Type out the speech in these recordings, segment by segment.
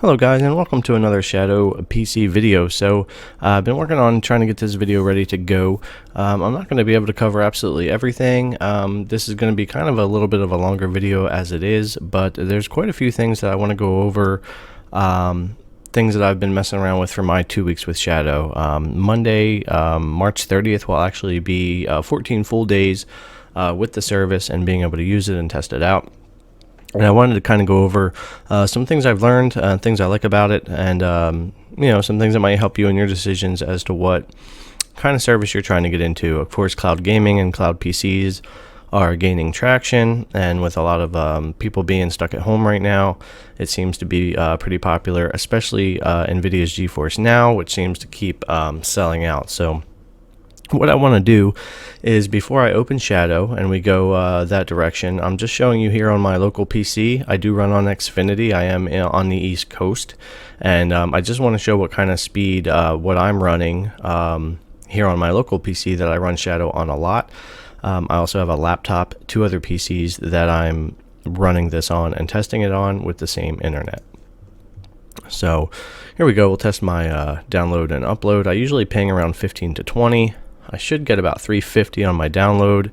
Hello guys, and welcome to another Shadow PC video. So I've been working on trying to get this video ready to go. I'm not going to be able to cover absolutely everything. This is going to be kind of a little bit of a longer video as it is, but there's quite a few things that I want to go over, things that I've been messing around with for my 2 weeks with Shadow. Monday, March 30th will actually be 14 full days with the service and being able to use it and test it out. And I wanted to kind of go over some things I've learned, things I like about it, and some things that might help you in your decisions as to what kind of service you're trying to get into. Of course, cloud gaming and cloud PCs are gaining traction, and with a lot of people being stuck at home right now, it seems to be pretty popular, especially Nvidia's Geforce Now, which seems to keep selling out. So what I want to do is, before I open Shadow and we go that direction, I'm just showing you here on my local PC. I do run on Xfinity. I am on the East Coast, and I just want to show what kind of speed what I'm running here on my local PC that I run Shadow on a lot. I also have a laptop, 2 other PCs that I'm running this on and testing it on with the same internet. So here we go. We'll test my download and upload. I usually ping around 15 to 20. I should get about 350 on my download,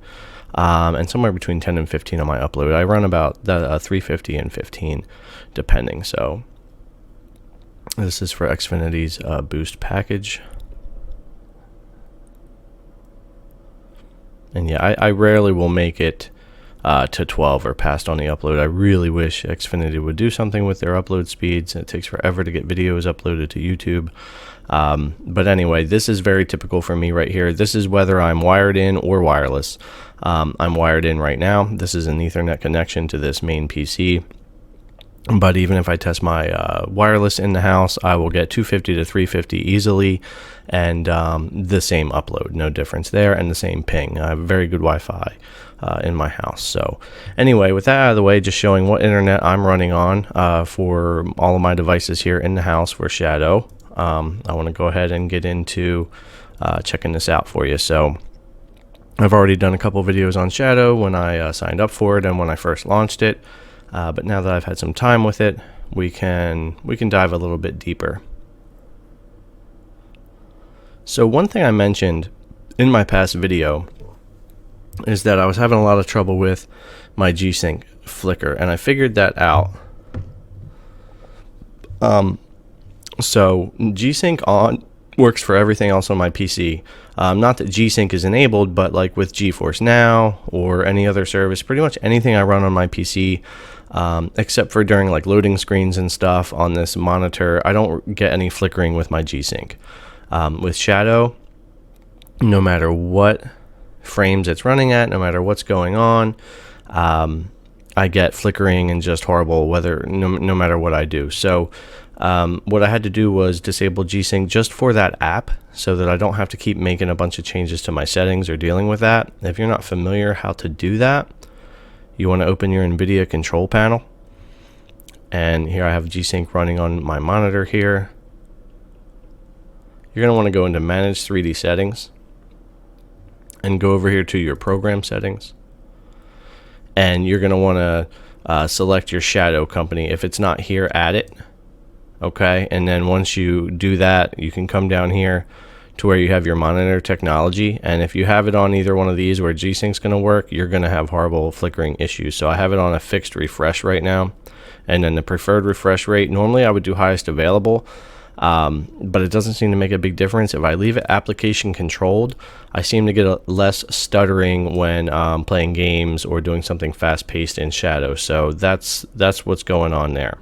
and somewhere between 10 and 15 on my upload. I run about 350 and 15 depending. So this is for Xfinity's boost package. And yeah, I rarely will make it to 12 or past on the upload. I really wish Xfinity would do something with their upload speeds. It takes forever to get videos uploaded to YouTube. But anyway, this is very typical for me right here. This is whether I'm wired in or wireless. I'm wired in right now. This is an Ethernet connection to this main PC. But even if I test my wireless in the house, I will get 250 to 350 easily, and the same upload, no difference there, and the same ping. I have very good Wi-Fi in my house. So anyway, with that out of the way, just showing what internet I'm running on for all of my devices here in the house for Shadow. I want to go ahead and get into checking this out for you. So I've already done a couple videos on Shadow when I signed up for it and when I first launched it. But now that I've had some time with it, we can dive a little bit deeper. So one thing I mentioned in my past video is that I was having a lot of trouble with my G-Sync flicker, and I figured that out. So G-Sync on works for everything else on my PC. Not that G-Sync is enabled, but like with GeForce Now or any other service, pretty much anything I run on my PC, except for during like loading screens and stuff on this monitor, I don't get any flickering with my G-Sync. With Shadow, no matter what frames it's running at, no matter what's going on, I get flickering and just horrible weather no matter what I do. So what I had to do was disable G-Sync just for that app, so that I don't have to keep making a bunch of changes to my settings or dealing with that. If you're not familiar how to do that, you want to open your Nvidia control panel, and here I have G-Sync running on my monitor here. You're going to want to go into Manage 3D Settings and go over here to your Program Settings, and you're going to want to select your Shadow company. If it's not here, add it. Okay, and then once you do that, you can come down here to where you have your monitor technology, and if you have it on either one of these where G-Sync's going to work, you're going to have horrible flickering issues. So I have it on a fixed refresh right now, and then the preferred refresh rate, normally I would do highest available, but it doesn't seem to make a big difference. If I leave it application controlled, I seem to get less stuttering when playing games or doing something fast-paced in Shadow. So that's what's going on there.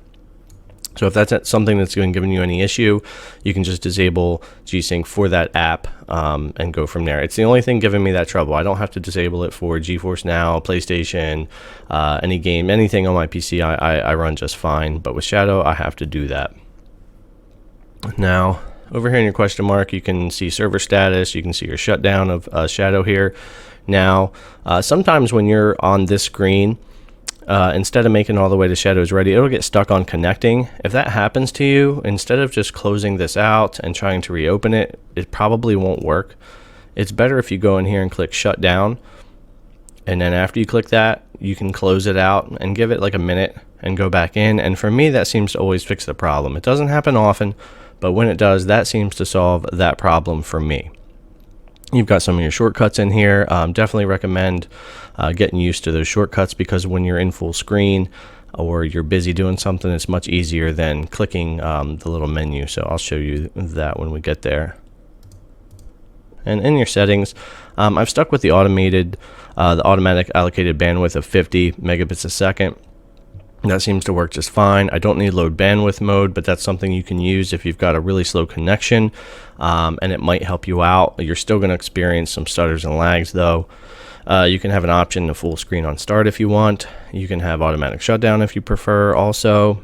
So if that's something that's giving you any issue, you can just disable G-Sync for that app and go from there. It's the only thing giving me that trouble. I don't have to disable it for GeForce Now, PlayStation, any game, anything on my PC. I run just fine, but with Shadow, I have to do that. Now, over here in your question mark, you can see server status. You can see your shutdown of Shadow here. Now, sometimes when you're on this screen, instead of making all the way to Shadow's ready, it'll get stuck on connecting. If that happens to you, instead of just closing this out and trying to reopen it, it probably won't work. It's better if you go in here and click shut down, and then after you click that, you can close it out and give it like a minute and go back in, and for me that seems to always fix the problem. It doesn't happen often, but when it does, that seems to solve that problem for me. You've got some of your shortcuts in here. Definitely recommend getting used to those shortcuts, because when you're in full screen or you're busy doing something, it's much easier than clicking the little menu. So I'll show you that when we get there. And in your settings, I've stuck with the automatic allocated bandwidth of 50 megabits a second. That seems to work just fine. I don't need load bandwidth mode, but that's something you can use if you've got a really slow connection, and it might help you out. You're still going to experience some stutters and lags though. You can have an option to full screen on start if you want. You can have automatic shutdown if you prefer. Also,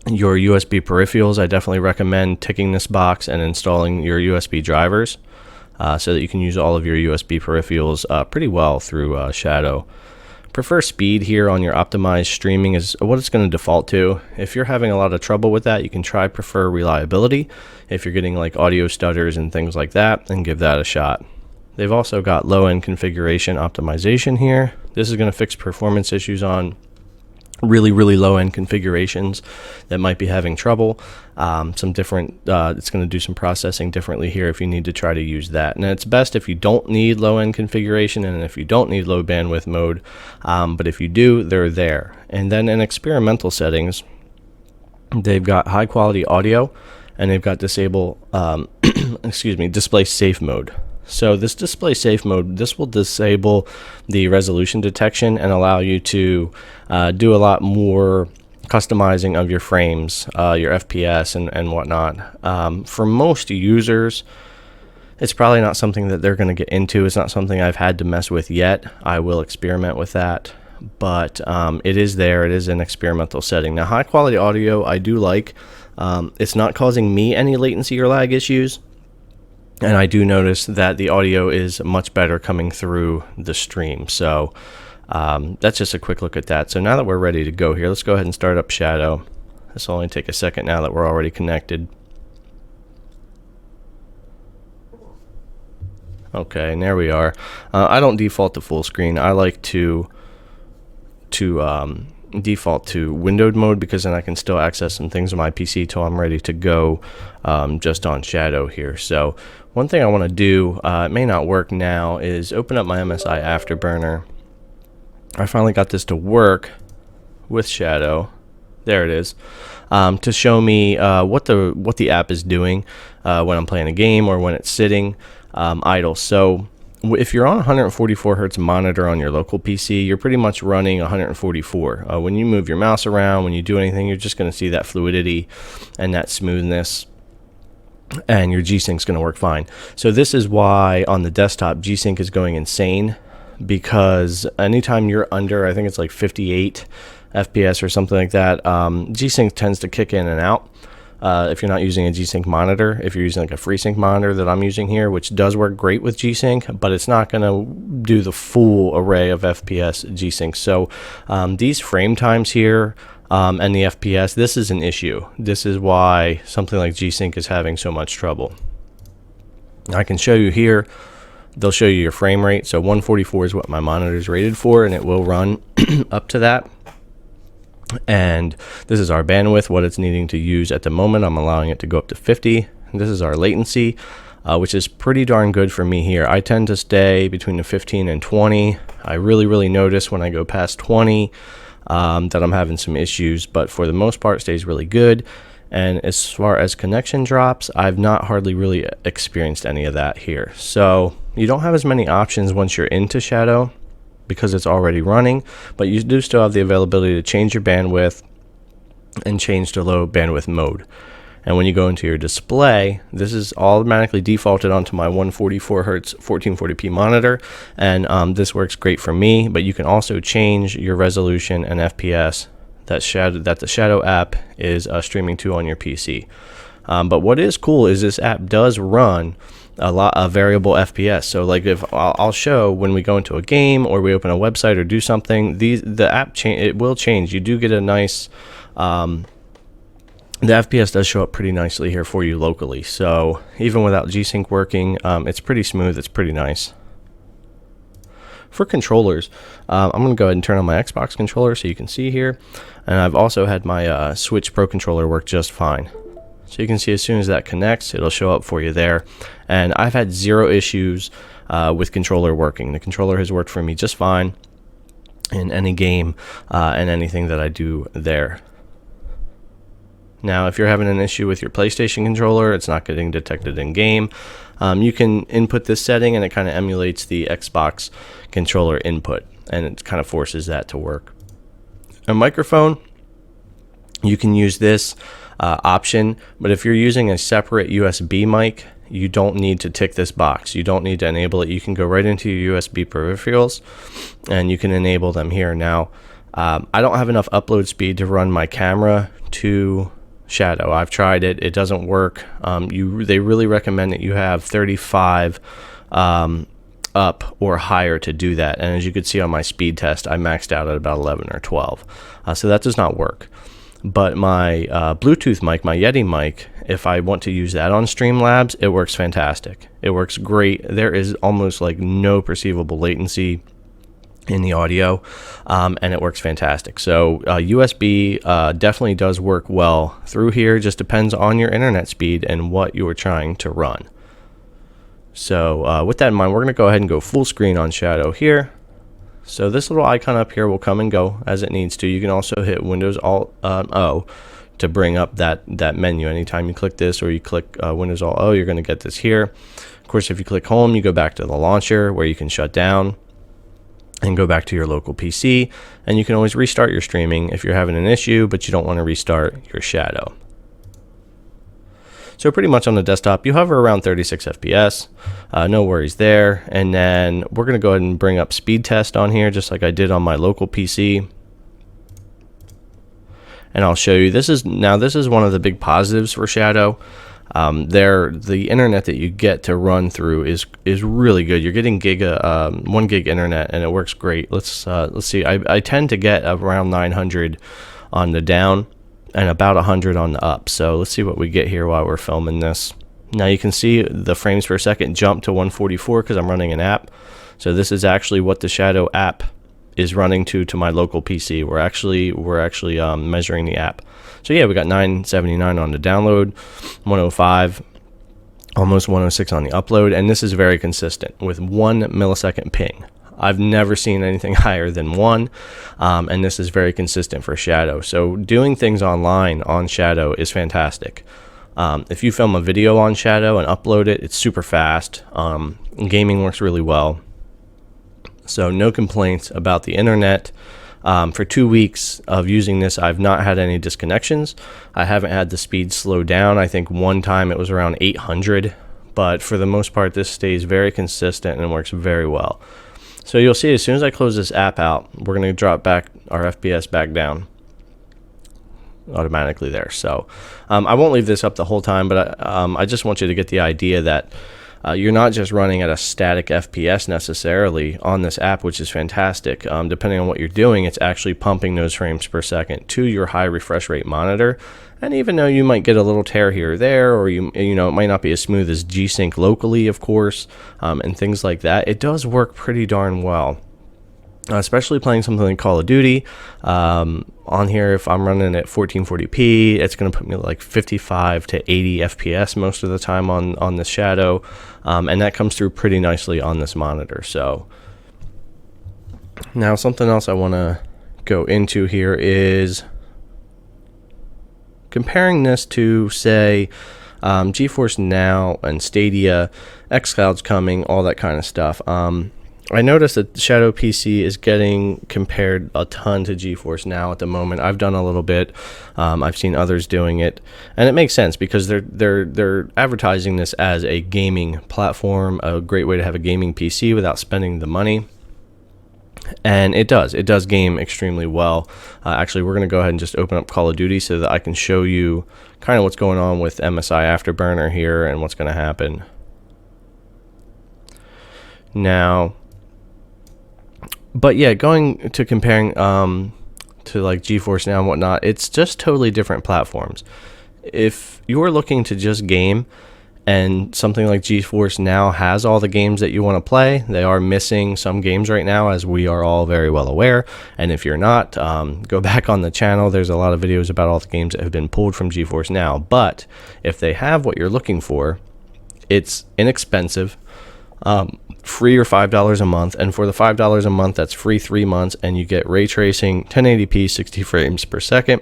your USB peripherals, I definitely recommend ticking this box and installing your USB drivers so that you can use all of your USB peripherals pretty well through Shadow. Prefer speed here on your optimized streaming is what it's going to default to. If you're having a lot of trouble with that, you can try prefer reliability if you're getting like audio stutters and things like that, and give that a shot. They've also got low-end configuration optimization here. This is going to fix performance issues on really low-end configurations that might be having trouble. Some different it's going to do some processing differently here if you need to try to use that. And it's best if you don't need low-end configuration and if you don't need low bandwidth mode, but if you do, they're there. And then in experimental settings, they've got high quality audio, and they've got disable display safe mode. So this display safe mode, this will disable the resolution detection and allow you to do a lot more customizing of your frames, your FPS and whatnot. For most users, it's probably not something that they're going to get into. It's not something I've had to mess with yet. I will experiment with that, but it is there. It is an experimental setting. Now, high quality audio I do like. It's not causing me any latency or lag issues. And I do notice that the audio is much better coming through the stream. So that's just a quick look at that. So now that we're ready to go here, let's go ahead and start up Shadow. This will only take a second now that we're already connected. Okay, and there we are. I don't default to full screen. I like to default to windowed mode, because then I can still access some things on my PC till I'm ready to go just on Shadow here. So one thing I want to do, it may not work now, is open up my MSI Afterburner. I finally got this to work with Shadow. There it is, to show me what the app is doing when I'm playing a game or when it's sitting idle. So if you're on 144 hertz monitor on your local PC, you're pretty much running 144. When you move your mouse around, when you do anything, you're just going to see that fluidity and that smoothness, and your G-Sync is going to work fine. So this is why on the desktop G-Sync is going insane, because anytime you're under, I think it's like 58 FPS or something like that, G-Sync tends to kick in and out. If you're not using a G-Sync monitor, if you're using like a FreeSync monitor that I'm using here, which does work great with G-Sync, but it's not going to do the full array of FPS G-Sync. So these frame times here and the FPS, this is an issue. This is why something like G-Sync is having so much trouble. I can show you here. They'll show you your frame rate. So 144 is what my monitor is rated for, and it will run up to that. And this is our bandwidth, what it's needing to use at the moment. I'm allowing it to go up to 50. This is our latency, which is pretty darn good for me here. I tend to stay between the 15 and 20. I really notice when I go past 20 that I'm having some issues, but for the most part it stays really good. And as far as connection drops, I've not hardly really experienced any of that here. So you don't have as many options once you're into Shadow, because it's already running, but you do still have the availability to change your bandwidth and change to low bandwidth mode. And when you go into your display, this is automatically defaulted onto my 144 hertz 1440p monitor, and this works great for me. But you can also change your resolution and FPS that the Shadow app is streaming to on your PC. But what is cool is this app does run a lot of variable FPS. So like if I'll show when we go into a game or we open a website or do something, the app it will change. You do get a nice the FPS does show up pretty nicely here for you locally. So even without G-Sync working, it's pretty smooth. It's pretty nice. For controllers, I'm going to go ahead and turn on my Xbox controller so you can see here. And I've also had my Switch Pro controller work just fine. So you can see as soon as that connects, it'll show up for you there. And I've had zero issues with controller working. The controller has worked for me just fine in any game and anything that I do there. Now, if you're having an issue with your PlayStation controller, it's not getting detected in game, you can input this setting and it kind of emulates the Xbox controller input, and it kind of forces that to work. A microphone, you can use this option, but if you're using a separate USB mic, you don't need to tick this box. You don't need to enable it. You can go right into your USB peripherals and you can enable them here. Now, I don't have enough upload speed to run my camera to Shadow. I've tried it. It doesn't work. They really recommend that you have 35 up or higher to do that. And as you could see on my speed test, I maxed out at about 11 or 12. So that does not work. But my Bluetooth mic, my Yeti mic, if I want to use that on Streamlabs, it works fantastic. It works great. There is almost like no perceivable latency in the audio, and it works fantastic. So USB definitely does work well through here. Just depends on your internet speed and what you're trying to run. So with that in mind, we're going to go ahead and go full screen on Shadow here. So this little icon up here will come and go as it needs to. You can also hit Windows Alt O to bring up that menu. Anytime you click this or you click Windows Alt O, you're going to get this here. Of course, if you click Home, you go back to the launcher where you can shut down and go back to your local PC, and you can always restart your streaming if you're having an issue, but you don't want to restart your Shadow. So pretty much on the desktop, you hover around 36 FPS, no worries there. And then we're going to go ahead and bring up speed test on here, just like I did on my local PC. And I'll show you, this is one of the big positives for Shadow. The internet that you get to run through is really good. You're getting 1 gig internet, and it works great. Let's see. I tend to get around 900 on the down and about 100 on the up. So let's see what we get here while we're filming this. Now you can see the frames per second jump to 144 because I'm running an app. So this is actually what the Shadow app is running to my local PC. We're actually measuring the app. So yeah, we got 979 on the download, 105, almost 106 on the upload, and this is very consistent with 1 millisecond ping. I've never seen anything higher than 1, and this is very consistent for Shadow. So doing things online on Shadow is fantastic. If you film a video on Shadow and upload it, it's super fast. Gaming works really well. So no complaints about the internet. For 2 weeks of using this, I've not had any disconnections. I haven't had the speed slow down. I think one time it was around 800, but for the most part, this stays very consistent and works very well. So you'll see as soon as I close this app out, we're going to drop back our FPS back down automatically there. So I won't leave this up the whole time, but I just want you to get the idea that you're not just running at a static FPS necessarily on this app, which is fantastic. Depending on what you're doing, it's actually pumping those frames per second to your high refresh rate monitor. And even though you might get a little tear here or there, or you know, it might not be as smooth as G-Sync locally, of course, and things like that, it does work pretty darn well. Especially playing something like Call of Duty. On here, if I'm running at 1440p, it's going to put me like 55 to 80 FPS most of the time on the Shadow, and that comes through pretty nicely on this monitor. So now something else I want to go into here is comparing this to, say, GeForce Now and Stadia, xCloud's coming, all that kind of stuff. I noticed that Shadow PC is getting compared a ton to GeForce Now at the moment. I've done a little bit. I've seen others doing it, and it makes sense because they're advertising this as a gaming platform, a great way to have a gaming PC without spending the money. And it does game extremely well. Actually, we're going to go ahead and just open up Call of Duty so that I can show you kind of what's going on with MSI Afterburner here and what's going to happen. Now, but yeah, going to comparing to like GeForce Now and whatnot, it's just totally different platforms. If you're looking to just game and something like Geforce now has all the games that you want to play. They are missing some games right now, as we are all very well aware. And if you're not, go back on the channel. There's a lot of videos about all the games that have been pulled from Geforce now. But if they have what you're looking for, it's inexpensive, free or $5 a month. And for the $5 a month, that's free 3 months, and you get ray tracing, 1080p, 60 frames per second.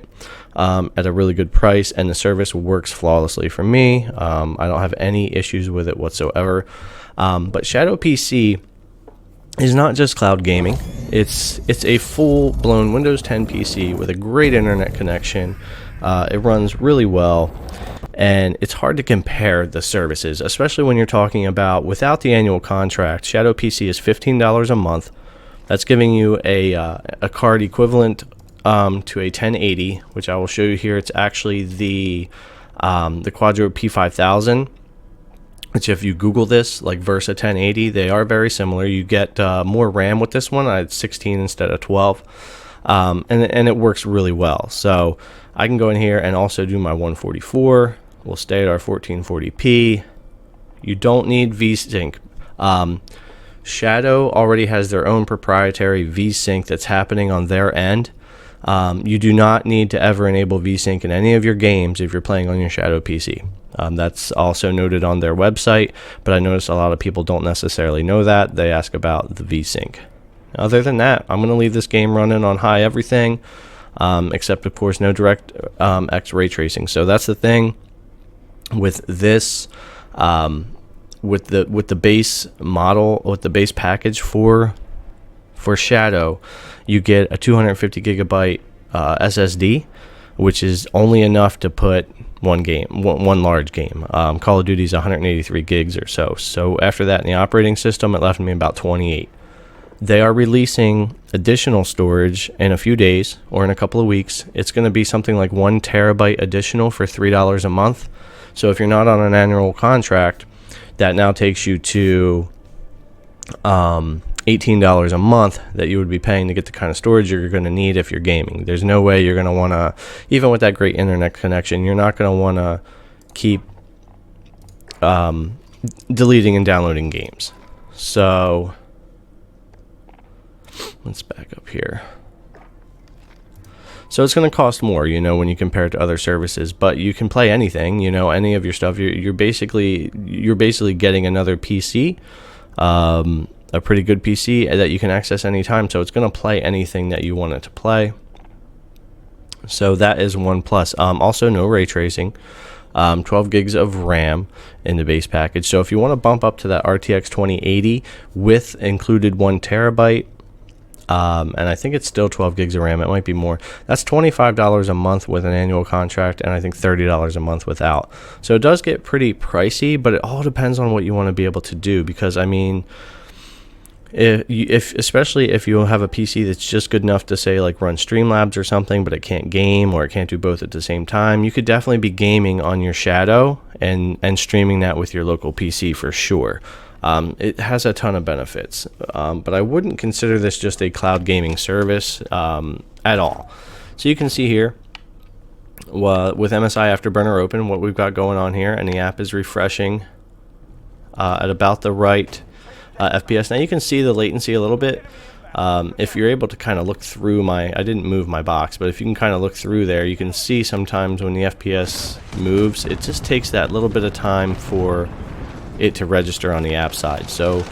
At a really good price, and the service works flawlessly for me. I don't have any issues with it whatsoever. But Shadow PC is not just cloud gaming. It's a full-blown Windows 10 PC with a great internet connection. It runs really well, and it's hard to compare the services, especially when you're talking about without the annual contract. Shadow PC is $15 a month. That's giving you a card equivalent to a 1080, which I will show you here. It's actually the Quadro P5000, which if you Google this, like Versa 1080, they are very similar. You get more RAM with this one. I had 16 instead of 12, and it works really well. So I can go in here and also do my 144. We'll stay at our 1440p. You don't need VSync. Shadow already has their own proprietary VSync that's happening on their end. You do not need to ever enable VSync in any of your games if you're playing on your Shadow PC. That's also noted on their website, but I notice a lot of people don't necessarily know that. They ask about the VSync. Other than that, I'm going to leave this game running on high everything, except of course no DirectX ray tracing. So that's the thing with this, with the base model, with the base package for Shadow. You get a 250 gigabyte SSD, which is only enough to put one large game. Call of Duty is 183 gigs or so. So after that, in the operating system, it left me about 28. They are releasing additional storage in a few days or in a couple of weeks. It's going to be something like 1 terabyte additional for $3 a month. So if you're not on an annual contract, that now takes you to $18 a month that you would be paying to get the kind of storage you're going to need if you're gaming. There's no way you're going to want to, even with that great internet connection, you're not going to want to keep deleting and downloading games. So let's back up here. So it's going to cost more, when you compare it to other services, but you can play anything, any of your stuff. You're basically getting another PC, a pretty good PC that you can access anytime. So it's going to play anything that you want it to play. So that is one plus. Also no ray tracing, 12 gigs of RAM in the base package. So if you want to bump up to that RTX 2080 with included 1 terabyte, and I think it's still 12 gigs of RAM, it might be more, that's $25 a month with an annual contract, and I think $30 a month without. So it does get pretty pricey, but it all depends on what you want to be able to do, because I mean, especially if you have a PC that's just good enough to say like run Streamlabs or something, but it can't game or it can't do both at the same time, you could definitely be gaming on your Shadow and streaming that with your local PC for sure. It has a ton of benefits, but I wouldn't consider this just a cloud gaming service at all. So you can see here with MSI Afterburner open what we've got going on here, and the app is refreshing at about the right FPS. Now you can see the latency a little bit. If you're able to kind of look through I didn't move my box, but if you can kind of look through there, you can see sometimes when the FPS moves, it just takes that little bit of time for it to register on the app side. So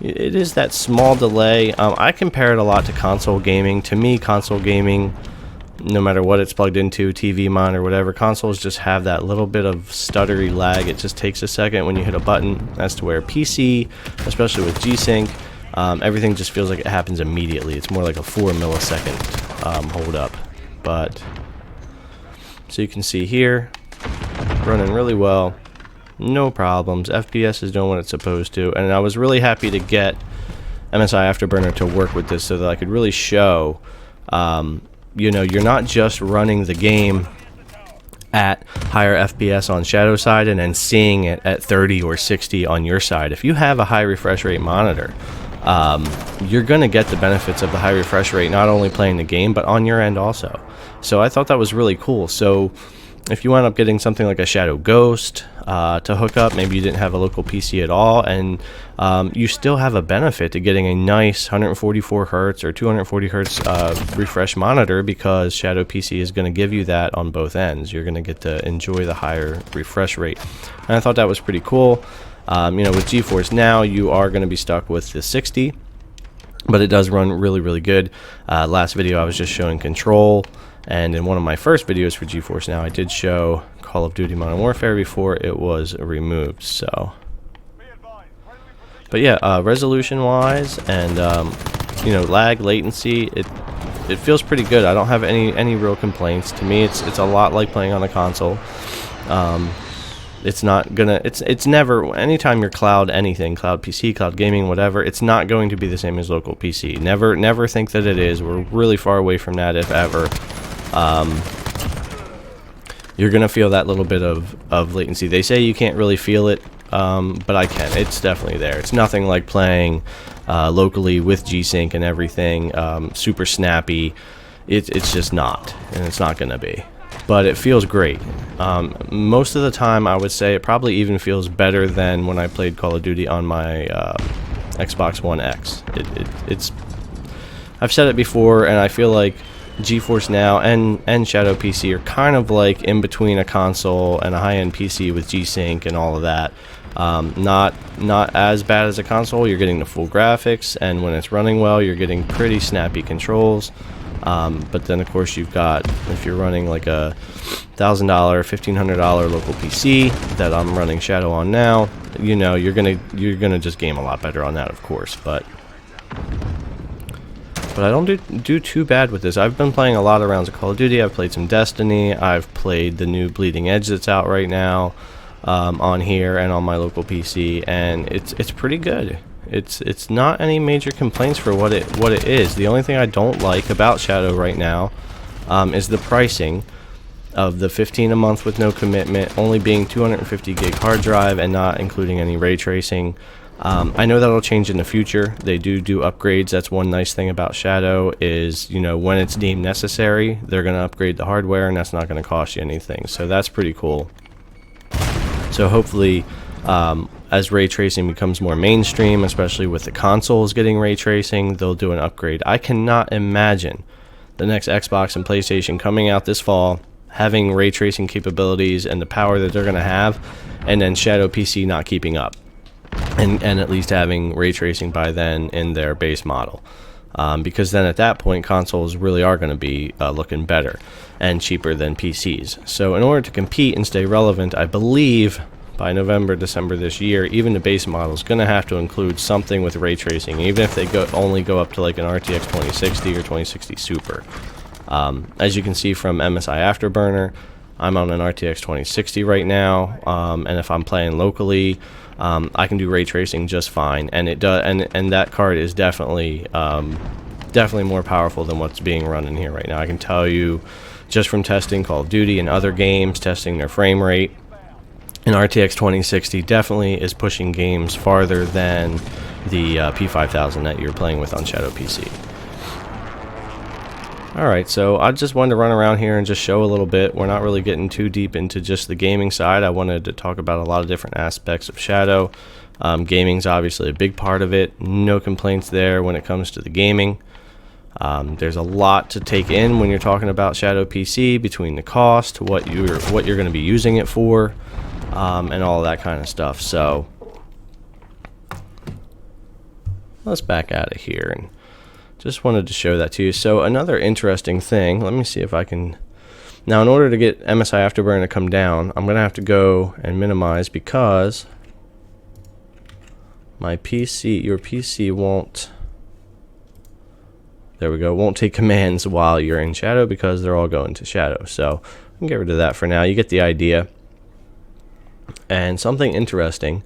it is that small delay. I compare it a lot to console gaming. To me, console gaming, no matter what it's plugged into, TV, monitor, whatever, consoles just have that little bit of stuttery lag. It just takes a second when you hit a button. As to where PC, especially with G-Sync, everything just feels like it happens immediately. It's more like a 4 millisecond hold up. But so you can see here, running really well. No problems. FPS is doing what it's supposed to, and I was really happy to get MSI Afterburner to work with this so that I could really show, you're not just running the game at higher FPS on Shadow side and then seeing it at 30 or 60 on your side. If you have a high refresh rate monitor, you're going to get the benefits of the high refresh rate, not only playing the game, but on your end also. So I thought that was really cool. So if you wind up getting something like a Shadow Ghost to hook up, maybe you didn't have a local PC at all, and you still have a benefit to getting a nice 144 hertz or 240 hertz refresh monitor, because Shadow PC is going to give you that on both ends. You're going to get to enjoy the higher refresh rate, and I thought that was pretty cool. You know, with Geforce now, you are going to be stuck with the 60, but it does run really, really good. Last video I was just showing Control, and in one of my first videos for Geforce Now, I did show Call of Duty Modern Warfare before it was removed. So, but yeah, resolution-wise and you know, lag, latency, it feels pretty good. I don't have any real complaints. To me, it's a lot like playing on a console. It's not gonna. It's never. Anytime you're cloud anything, cloud PC, cloud gaming, whatever, it's not going to be the same as local PC. Never think that it is. We're really far away from that, if ever. You're gonna feel that little bit of latency. They say you can't really feel it, but I can. It's definitely there. It's nothing like playing locally with G-Sync and everything, super snappy. It's just not, and it's not gonna be. But it feels great. Most of the time, I would say it probably even feels better than when I played Call of Duty on my Xbox One X. It's I've said it before, and I feel like Geforce Now and Shadow PC are kind of like in between a console and a high-end PC with G-Sync and all of that. Not as bad as a console. You're getting the full graphics, and when it's running well, you're getting pretty snappy controls. But then, of course, you've got, if you're running like a $1,000, $1,500 local PC that I'm running Shadow on now, you know, you're gonna just game a lot better on that, of course. But I don't do too bad with this. I've been playing a lot of rounds of Call of Duty. I've played some Destiny. I've played the new Bleeding Edge that's out right now on here and on my local PC, and it's pretty good. It's not any major complaints for what it is. The only thing I don't like about Shadow right now is the pricing of the $15 a month with no commitment, only being 250 gig hard drive and not including any ray tracing. I know that'll change in the future. They do upgrades. That's one nice thing about Shadow is, you know, when it's deemed necessary, they're going to upgrade the hardware, and that's not going to cost you anything. So that's pretty cool. So hopefully, as ray tracing becomes more mainstream, especially with the consoles getting ray tracing, they'll do an upgrade. I cannot imagine the next Xbox and PlayStation coming out this fall having ray tracing capabilities and the power that they're going to have, and then Shadow PC not keeping up. And at least having ray tracing by then in their base model, because then at that point consoles really are going to be looking better and cheaper than PCs. So in order to compete and stay relevant, I believe by November, December this year, even the base model is going to have to include something with ray tracing, even if they only go up to like an RTX 2060 or 2060 Super. As you can see from MSI Afterburner, I'm on an RTX 2060 right now, and if I'm playing locally, I can do ray tracing just fine, and it does. And that card is definitely more powerful than what's being run in here right now. I can tell you, just from testing Call of Duty and other games, testing their frame rate, an RTX 2060 definitely is pushing games farther than the P5000 that you're playing with on Shadow PC. Alright, so I just wanted to run around here and just show a little bit. We're not really getting too deep into just the gaming side. I wanted to talk about a lot of different aspects of Shadow. Gaming's obviously a big part of it. No complaints there when it comes to the gaming. There's a lot to take in when you're talking about Shadow PC, between the cost, what you're going to be using it for, and all that kind of stuff. So let's back out of here and just wanted to show that to you. So another interesting thing, let me see if I can, now in order to get MSI Afterburner to come down, I'm going to have to go and minimize, because my PC, your PC won't, there we go, won't take commands while you're in Shadow because they're all going to Shadow. So I can get rid of that for now. You get the idea. And something interesting,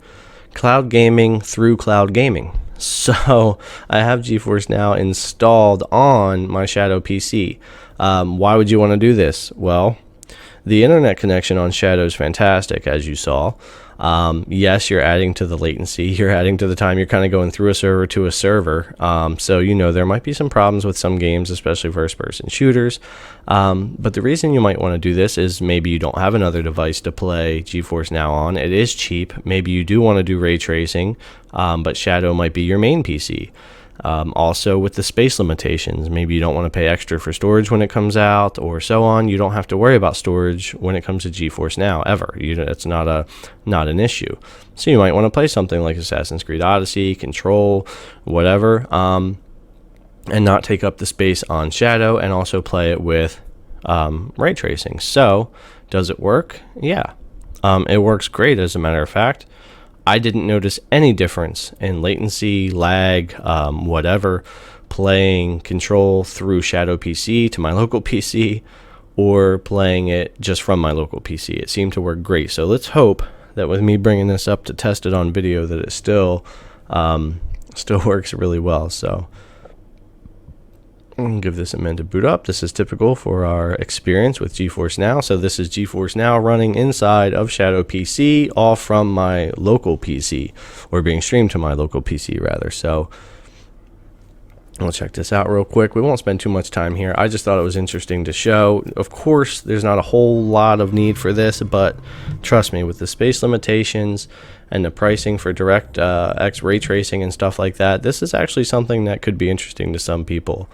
cloud gaming through cloud gaming. So I have Geforce Now installed on my Shadow PC. Why would you want to do this? Well, the internet connection on Shadow is fantastic, as you saw. Yes, you're adding to the latency, you're adding to the time you're kind of going through a server to a server. So there might be some problems with some games, especially first-person shooters. But the reason you might want to do this is maybe you don't have another device to play Geforce Now on. It is cheap. Maybe you do want to do ray tracing, but Shadow might be your main PC. Also with the space limitations, maybe you don't want to pay extra for storage when it comes out or so on. You don't have to worry about storage when it comes to Geforce Now ever. It's not an issue. So you might want to play something like Assassin's Creed Odyssey, Control, whatever, and not take up the space on Shadow, and also play it with ray tracing. So does it work? Yeah, it works great. As a matter of fact, I didn't notice any difference in latency, lag, whatever, playing Control through Shadow PC to my local PC, or playing it just from my local PC. It seemed to work great. So let's hope that with me bringing this up to test it on video, that it still works really well. So I'm going to give this a minute to boot up. This is typical for our experience with Geforce Now. So this is Geforce Now running inside of Shadow PC, all from my local PC, or being streamed to my local PC rather. So we'll check this out real quick. We won't spend too much time here. I just thought it was interesting to show. Of course, there's not a whole lot of need for this, but trust me, with the space limitations and the pricing for DirectX ray tracing and stuff like that, this is actually something that could be interesting to some people.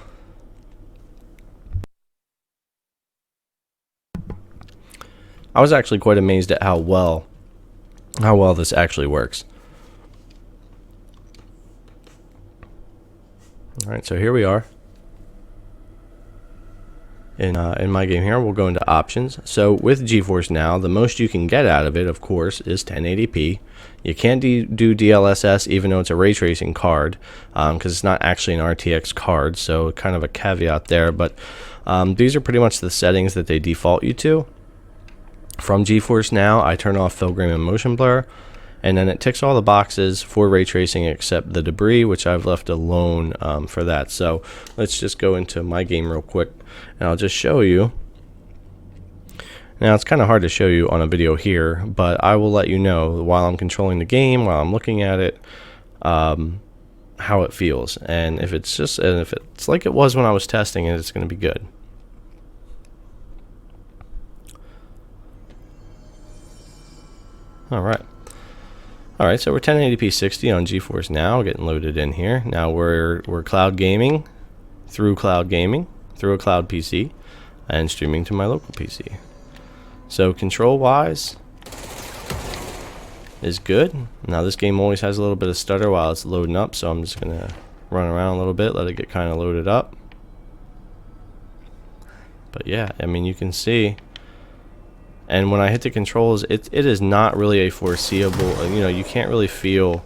I was actually quite amazed at how well this actually works. All right, so here we are in my game here. We'll go into options. So with Geforce Now, the most you can get out of it, of course, is 1080p. You can't do DLSS, even though it's a ray tracing card, because it's not actually an RTX card, so kind of a caveat there. But these are pretty much the settings that they default you to. From Geforce Now, I turn off fill grain and motion blur, and then it ticks all the boxes for ray tracing except the debris, which I've left alone for that. So let's just go into my game real quick, and I'll just show you. Now, it's kind of hard to show you on a video here, but I will let you know while I'm controlling the game, while I'm looking at it, how it feels. And if it's like it was when I was testing it, it's going to be good. All right, so we're 1080p 60 on Geforce Now, getting loaded in here. Now we're cloud gaming through a cloud PC, and streaming to my local PC. So control wise is good. Now this game always has a little bit of stutter while it's loading up, so I'm just gonna run around a little bit, let it get kind of loaded up. But yeah, I mean, you can see. And when I hit the controls, it is not really a foreseeable, you can't really feel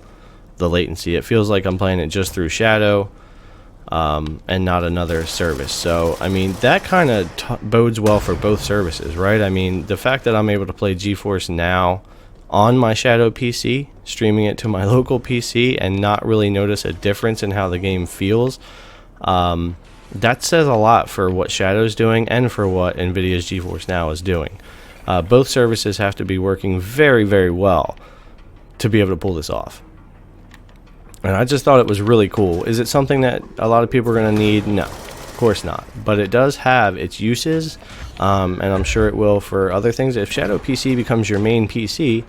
the latency. It feels like I'm playing it just through Shadow and not another service. So, I mean, that kind of bodes well for both services, right? I mean, the fact that I'm able to play Geforce Now on my Shadow PC, streaming it to my local PC, and not really notice a difference in how the game feels, that says a lot for what Shadow's doing and for what Nvidia's Geforce Now is doing. Both services have to be working very, very well to be able to pull this off. And I just thought it was really cool. Is it something that a lot of people are going to need? No, of course not. But it does have its uses, and I'm sure it will for other things. If Shadow PC becomes your main PC,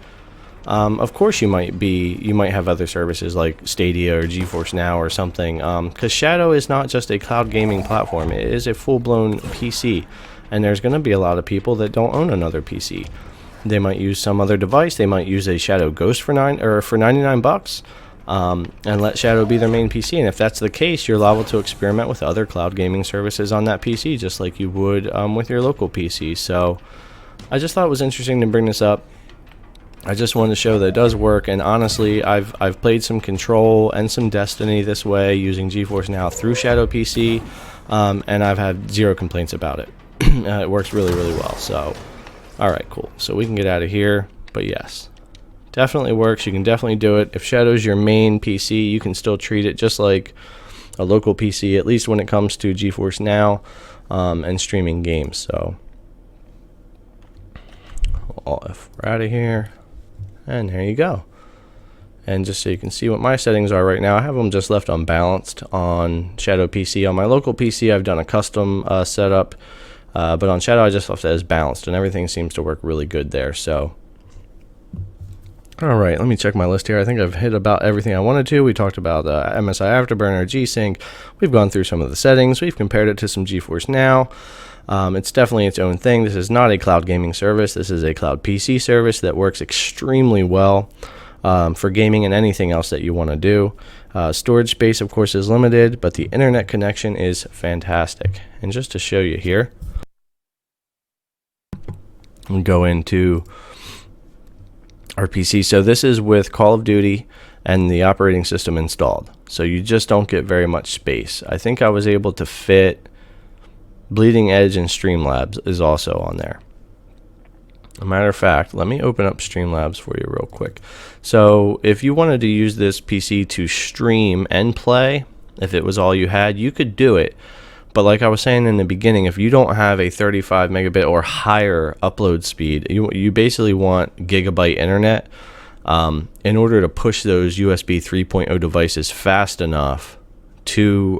of course you might have other services like Stadia or Geforce Now or something. Because Shadow is not just a cloud gaming platform; it is a full-blown PC. And there's going to be a lot of people that don't own another PC. They might use some other device. They might use a Shadow Ghost for $99, and let Shadow be their main PC. And if that's the case, you're liable to experiment with other cloud gaming services on that PC, just like you would with your local PC. So I just thought it was interesting to bring this up. I just wanted to show that it does work. And honestly, I've played some Control and some Destiny this way using Geforce Now through Shadow PC, and I've had zero complaints about it. It works really, really well. So, all right, cool. So we can get out of here. But yes, definitely works. You can definitely do it. If Shadow's your main PC, you can still treat it just like a local PC, at least when it comes to Geforce Now and streaming games. So, if we're out of here, and there you go. And just so you can see what my settings are right now, I have them just left unbalanced on Shadow PC. On my local PC, I've done a custom setup, but on Shadow, I just left it as balanced, and everything seems to work really good there. So, all right, let me check my list here. I think I've hit about everything I wanted to. We talked about MSI Afterburner, G-Sync. We've gone through some of the settings. We've compared it to some Geforce Now. It's definitely its own thing. This is not a cloud gaming service. This is a cloud PC service that works extremely well for gaming and anything else that you want to do. Storage space, of course, is limited, but the internet connection is fantastic. And just to show you here, we'll go into our PC. So this is with Call of Duty and the operating system installed. So you just don't get very much space. I think I was able to fit Bleeding Edge and Streamlabs is also on there. As a matter of fact, let me open up Streamlabs for you real quick. So if you wanted to use this PC to stream and play, if it was all you had, you could do it. But like I was saying in the beginning, if you don't have a 35 megabit or higher upload speed, you basically want gigabyte internet in order to push those USB 3.0 devices fast enough to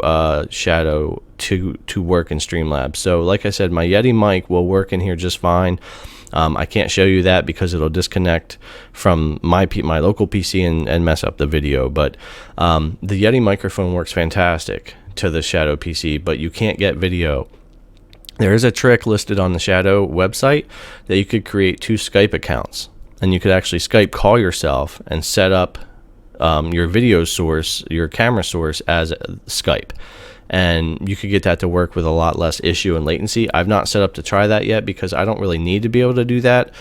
Shadow to work in Streamlabs. So like I said, my Yeti mic will work in here just fine. I can't show you that because it'll disconnect from my local PC and mess up the video, but the Yeti microphone works fantastic to the Shadow PC, but you can't get video. There is a trick listed on the Shadow website that you could create 2 Skype accounts, and you could actually Skype call yourself and set up your video source, your camera source as Skype. And you could get that to work with a lot less issue and latency. I've not set up to try that yet because I don't really need to be able to do that.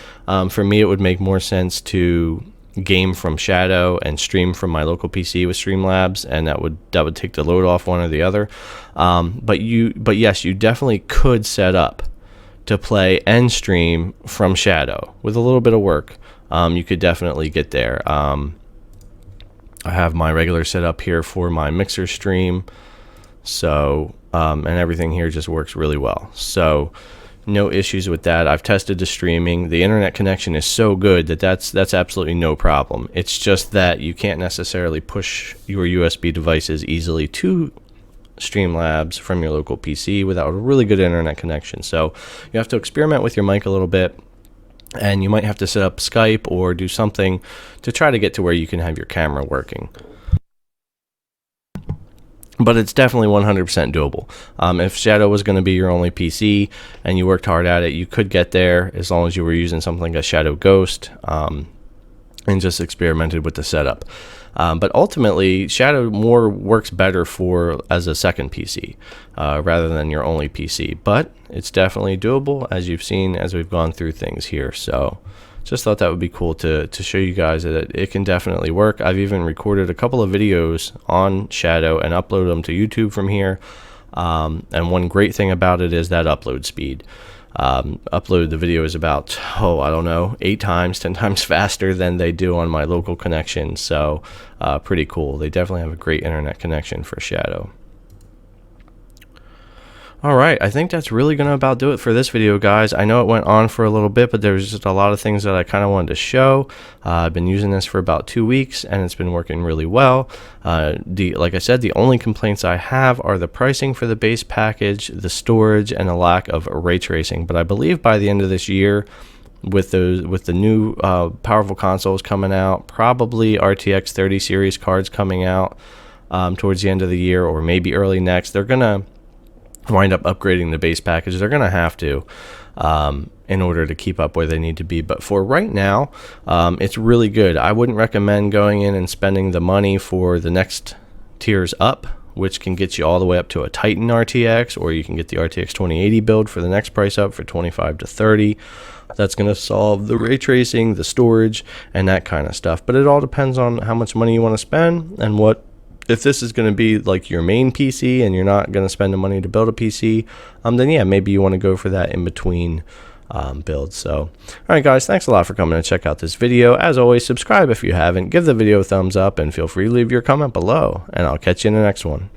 For me, it would make more sense to game from Shadow and stream from my local PC with Streamlabs, and that would take the load off one or the other. But yes, you definitely could set up to play and stream from Shadow with a little bit of work. You could definitely get there. I have my regular setup here for my mixer stream. So, and everything here just works really well. So no issues with that. I've tested the streaming. The internet connection is so good that that's absolutely no problem. It's just that you can't necessarily push your USB devices easily to Streamlabs from your local PC without a really good internet connection. So you have to experiment with your mic a little bit, and you might have to set up Skype or do something to try to get to where you can have your camera working. But it's definitely 100% doable. If Shadow was going to be your only PC and you worked hard at it, you could get there as long as you were using something like a Shadow Ghost and just experimented with the setup. But ultimately, Shadow more works better as a second PC rather than your only PC. But it's definitely doable, as you've seen as we've gone through things here. So just thought that would be cool to show you guys that it can definitely work. I've even recorded a couple of videos on Shadow and uploaded them to YouTube from here. And one great thing about it is that upload speed. Upload the video is about, I don't know, 8 times, 10 times faster than they do on my local connection. So pretty cool. They definitely have a great internet connection for Shadow. Alright, I think that's really going to about do it for this video, guys. I know it went on for a little bit, but there's just a lot of things that I kind of wanted to show. I've been using this for about 2 weeks, and it's been working really well. Like I said, the only complaints I have are the pricing for the base package, the storage, and a lack of ray tracing. But I believe by the end of this year, with the new powerful consoles coming out, probably RTX 30 series cards coming out towards the end of the year or maybe early next, they're going to wind up upgrading the base package. They're going to have to in order to keep up where they need to be. But for right now, it's really good. I wouldn't recommend going in and spending the money for the next tiers up, which can get you all the way up to a Titan RTX, or you can get the RTX 2080 build for the next price up for 25 to 30. That's going to solve the ray tracing, the storage, and that kind of stuff. But it all depends on how much money you want to spend and if this is going to be like your main PC and you're not going to spend the money to build a PC, then yeah, maybe you want to go for that in between build. So, all right, guys, thanks a lot for coming to check out this video. As always, subscribe if you haven't, give the video a thumbs up, and feel free to leave your comment below, and I'll catch you in the next one.